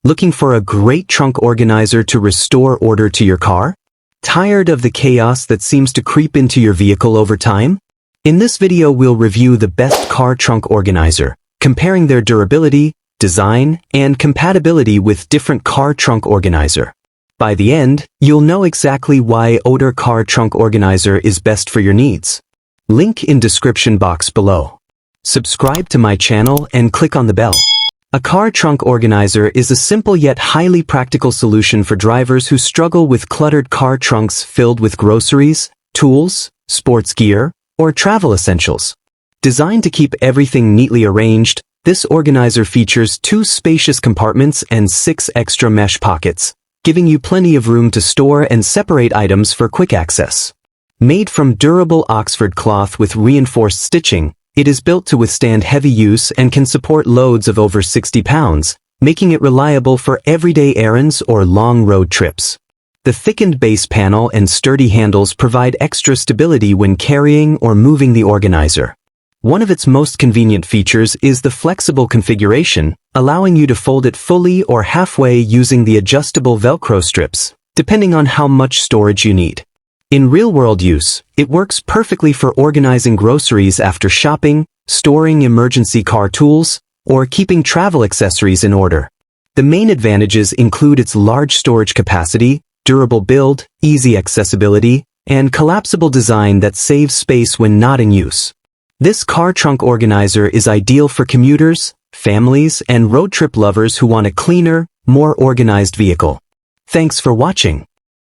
Looking for a great trunk organizer to restore order to your car? Tired of the chaos that seems to creep into your vehicle over time? In this video we'll review the best car trunk organizer, comparing their durability, design, and compatibility with different car trunk organizer. By the end, you'll know exactly why Oder car trunk organizer is best for your needs. Link in description box below. Subscribe to my channel and click on the bell. A car trunk organizer is a simple yet highly practical solution for drivers who struggle with cluttered car trunks filled with groceries, tools, sports gear, or travel essentials. Designed to keep everything neatly arranged, this organizer features 2 spacious compartments and 6 extra mesh pockets, giving you plenty of room to store and separate items for quick access. Made from durable Oxford cloth with reinforced stitching, it is built to withstand heavy use and can support loads of over 60 pounds, making it reliable for everyday errands or long road trips. The thickened base panel and sturdy handles provide extra stability when carrying or moving the organizer. One of its most convenient features is the flexible configuration, allowing you to fold it fully or halfway using the adjustable Velcro strips, depending on how much storage you need. In real-world use, it works perfectly for organizing groceries after shopping, storing emergency car tools, or keeping travel accessories in order. The main advantages include its large storage capacity, durable build, easy accessibility, and collapsible design that saves space when not in use. This car trunk organizer is ideal for commuters, families, and road trip lovers who want a cleaner, more organized vehicle. Thanks for watching.